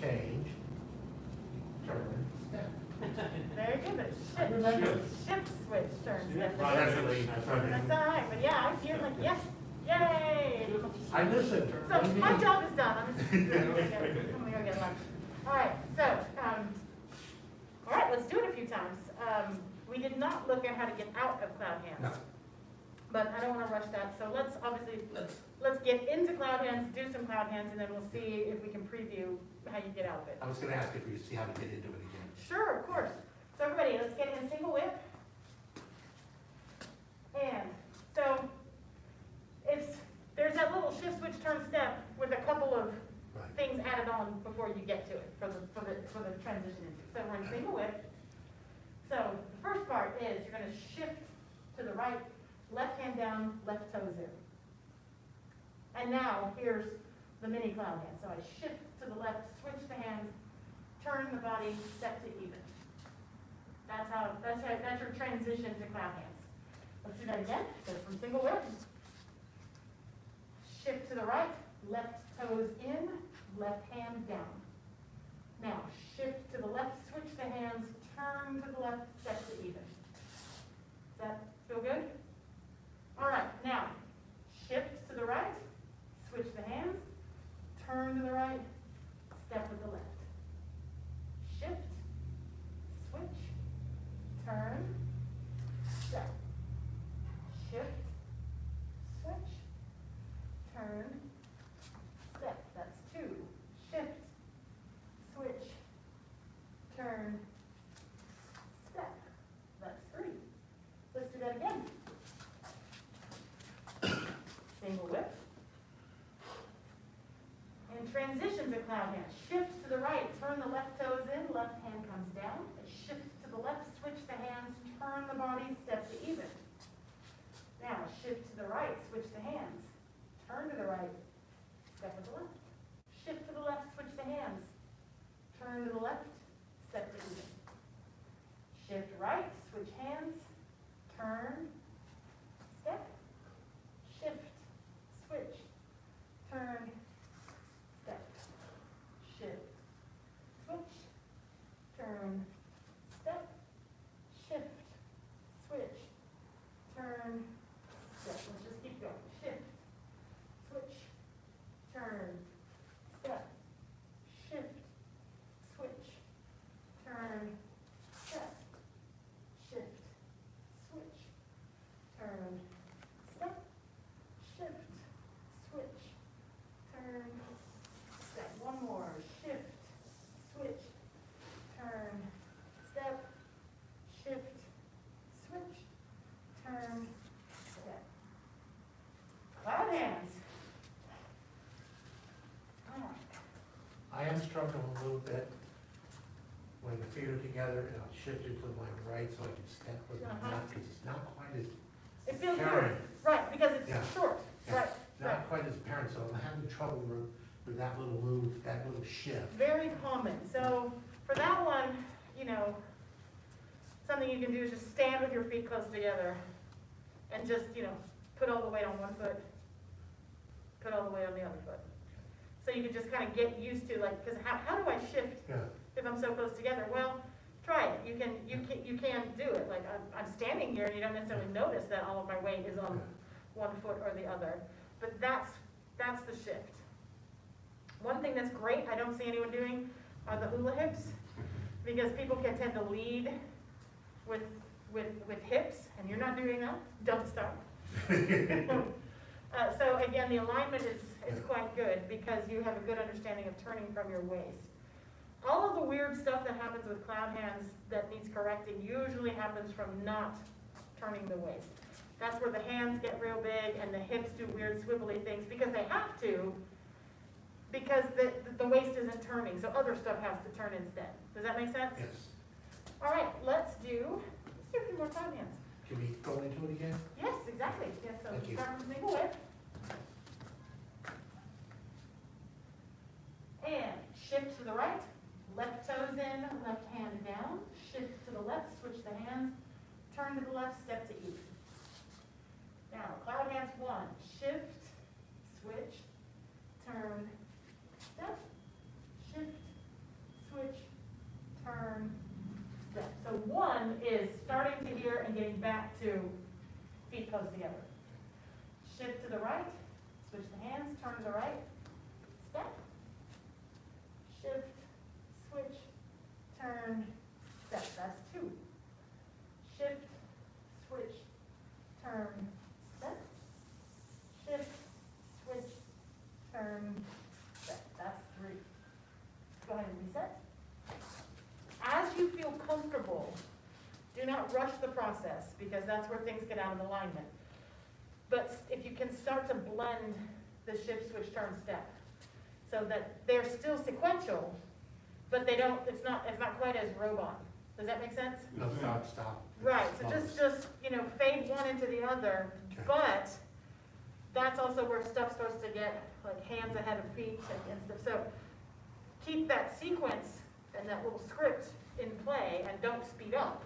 change, turn, step. Very good, but Remember. shift switch turn step. Well, that's really, that's what I That's mean. all right, but yeah, I hear like, yes, yay! I listened. So my job is done, I'm just, I'm gonna go get lunch. All right, so, all right, let's do it a few times. We did not look at how to get out of cloud hands. No. But I don't wanna rush that, so let's obviously, let's get into cloud hands, do some cloud hands, and then we'll see if we can preview how you get out of it. I was gonna ask if you see how to get into it again. Sure, of course. So everybody, let's get in a single whip. And so there's that little shift switch turn step with a couple of Right. things added on before you get to it for the transition into. So we're in single whip. So the first part is you're going to shift to the right, left hand down, left toes in. And now here's the mini cloud hand. So I shift to the left, switch the hands, turn the body, step to even. That's your transition to cloud hands. Let's do that again. So from single whip, shift to the right, left toes in, left hand down. Now shift to the left, switch the hands, turn to the left, step to even. Does that feel good? All right, now shift to the right, switch the hands, turn to the right, step with the left. Shift, switch, turn, step. Shift, switch, turn, step. That's two. Shift, switch, turn, step. That's three. Let's do that again. Single whip. And transition to cloud hand. Shift to the right, turn the left toes in, left hand comes down. Shift to the left, switch the hands, turn the body, step to even. Now shift to the right, switch the hands, turn to the right, step to the left. Shift to the left, switch the hands, turn to the left, step to even. Shift right, switch hands, turn, step. Shift, switch, turn, step. Shift, switch, turn, step. Shift, switch, turn, step. Let's just keep going. Shift, switch, turn, step. Shift, switch, turn, step. Shift, switch, turn, step. Shift, switch, turn, step. One more. Shift, switch, turn, step. Shift, switch, turn, step. Cloud hands. All right. I am struggling a little bit when the feet are together, and I'll shift it to my right so I can step with my left, because it's not quite as It feels good. apparent. Right, because it's Yeah. short. Yeah. Right, right. Not quite as apparent, so I'm having trouble with that little move, that little shift. Very common. So for that one, something you can do is just stand with your feet close together and just, put all the weight on one foot, put all the weight on the other foot. So you can just kind of get used to because how do I shift Yeah, if I'm so close together? Well, try it. You can do it. Like I'm standing here and you don't necessarily notice that all of my weight is on one foot or the other. But that's the shift. One thing that's great I don't see anyone doing are the hula hips, because people can tend to lead with hips, and you're not doing that. Don't start. So again, the alignment is quite good because you have a good understanding of turning from your waist. All of the weird stuff that happens with cloud hands that needs correcting usually happens from not turning the waist. That's where the hands get real big and the hips do weird swivelly things because they have to, because the waist isn't turning, so other stuff has to turn instead. Does that make sense? yes. All right, let's do a few more cloud hands. Can we go into it again? Yes, exactly. Yes, so Thank you. start with single whip. And shift to the right, left toes in, left hand down. Shift to the left, switch the hands, turn to the left, step to even. Now, cloud hands one. Shift, switch, turn, step. Shift, close together. Shift to the right, switch the hands, turn to the right, step. Shift, switch, turn, step. That's 2. Shift, switch, turn, step. Shift, switch, turn, step. That's 3. Go ahead and reset. As you feel comfortable, do not rush the process because that's where things get out of alignment. But if you can start to blend the shift, switch, turn, step so that they're still sequential, but they don't, it's not quite as robot. Does that make sense? No, stop. Right, so just, fade one into the other, Okay. but that's also where stuff starts to get like hands ahead of feet and stuff. So keep that sequence and that little script in play and don't speed up.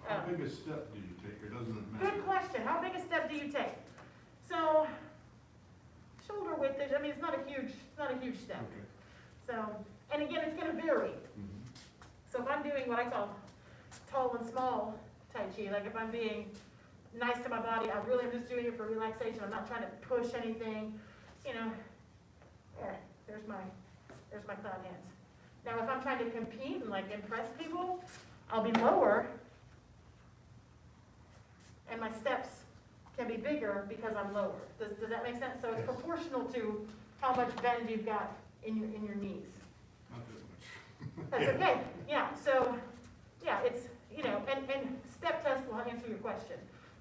How big a step do you take, or doesn't it matter? Good question. How big a step do you take? So shoulder width, it's not a huge step. Okay. So, and again, it's going to vary. Mhm. So if I'm doing what I call tall and small Tai Chi, like if I'm being nice to my body, I really am just doing it for relaxation. I'm not trying to push anything, there's my cloud hands. Now if I'm trying to compete and like impress people, I'll be lower and my steps can be bigger because I'm lower. Does that make sense? So it's Yes. proportional to how much bend you've got in your knees. Not that much. That's okay, yeah, so, yeah, it's, and step test will answer your question.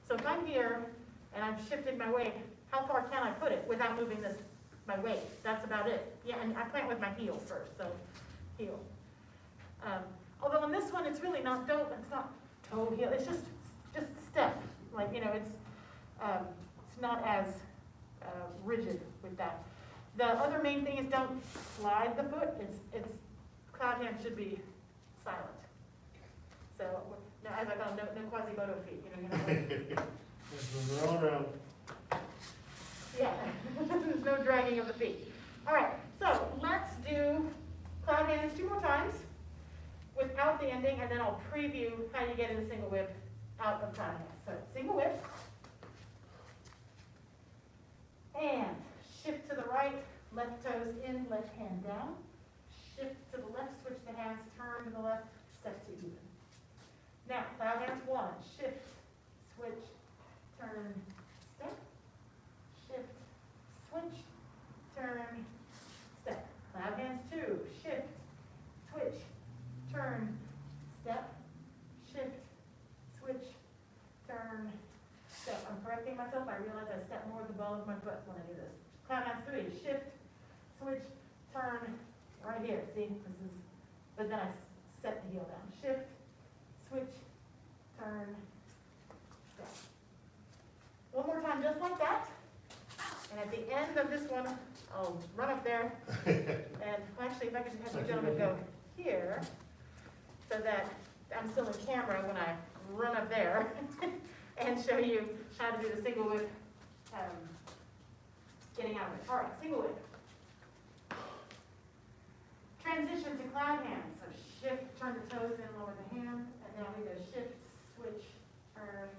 So if I'm here and I've shifted my weight, how far can I put it without moving my weight? That's about it. Yeah, and I plant with my heel first, so heel. Although on this one, it's really not, it's not toe heel, it's just step. Like, it's not as rigid with that. The other main thing is don't slide the foot. It's cloud hand should be silent. So, no, as I call them, no quasi-moto feet. Roll around. Yeah, there's no dragging of the feet. All right, so let's do cloud hands 2 more times without the ending, and then I'll preview how you get into single whip out of cloud hands. So single whip, and shift to the right, left toes in, left hand down. Shift to the left, switch the hands, turn to the left, step to even. Now, cloud hands 1, shift, switch, turn, step. Shift, switch, turn, step. Cloud hands 2, shift, switch, turn, step. Shift, switch, turn, step. I'm correcting myself. I realize I step more with the ball of my foot when I do this. Cloud hands 3, shift, switch, turn, right here. See, but then I set the heel down. Shift, switch, turn, step. One more time, just like that. And at the end of this one, I'll run up there. And actually, if I could have you gentlemen go here, so that I'm still in camera when I run up there and show you how to do the single whip, getting out of it. All right, single whip. Transition to cloud hands. So shift, turn the toes in, lower the hand, and now we go shift, switch, turn,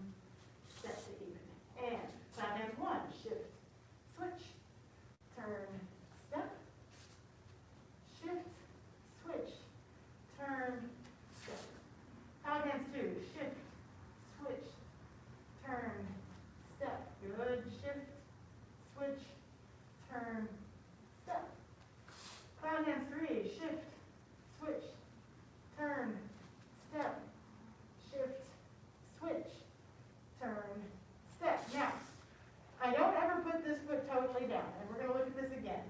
step to even. And cloud hands 1, shift, switch, turn, step, shift, switch, turn, step. Cloud hands 2, shift, switch, turn, step. Good. Shift, switch, turn, step. Cloud hands 3, shift, switch, turn, step. Shift, switch, turn, step. Now, I don't ever put this foot totally down, and we're going to look at this again.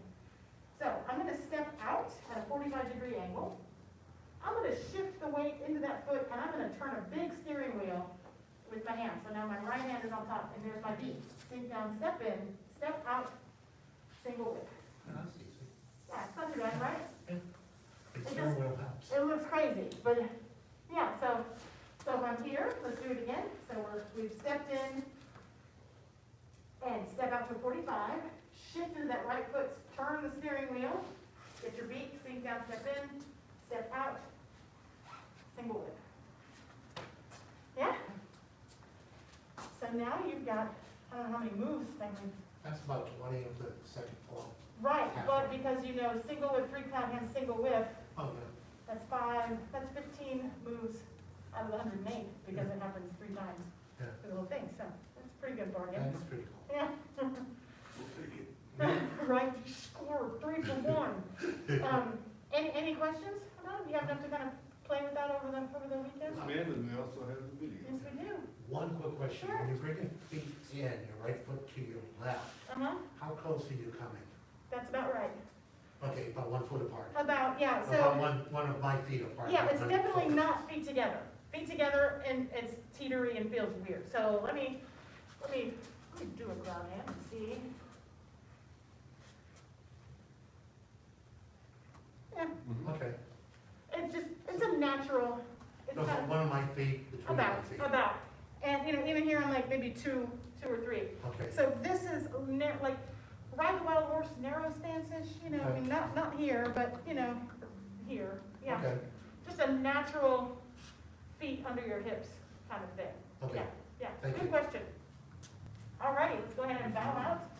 So I'm going to step out at a 45-degree angle. I'm going to shift the weight into that foot, and I'm going to turn a big steering wheel with my hand. So now my right hand is on top, and there's my feet. Sink down, step in, step out, single whip. That's easy. Yeah, it's not too bad, right? It's It your just- wheelhouse. It looks crazy, but yeah, so if I'm here, let's do it again. So we've stepped in and step out to a 45, shift into that right foot, turn the steering wheel, get your beak, sink down, step in, step out, single whip. Yeah? So so now you've got, I don't know how many moves, I mean, That's about 20 of the second floor. right, but because you know, single whip, 3 cloud hands, single whip, Oh, yeah. that's 15 moves out of the 108, because it happens 3 times Yeah. for the whole thing, so that's a pretty good Yeah, bargain. that's pretty cool. Yeah. We'll take it. Right, you score 3 for 1. Any questions about it? You have enough to kind of play with that over the weekend? This man and they also have the video. Yes, we do. One quick question. Sure. When you bring your feet in, your right foot to your left, Uh-huh, how close are you coming? that's about right. Okay, about 1 foot apart. About, yeah, About so, one of my feet apart. yeah, not it's one definitely foot. not feet together. Feet together and it's teetery and feels weird. So let me do a crowd hand and see. Yeah, Okay. it's a natural, it's No, kind so of one of my feet between my feet. about. And, you know, even here, I'm like maybe two or 3. Okay. So this is like ride the wild horse, narrow stances, you know, I mean, not here, but, you know, here, yeah. Okay. Just a natural feet under your hips kind of thing. Okay. Yeah, yeah, Thank good you. question. All righty, let's go ahead and bow out.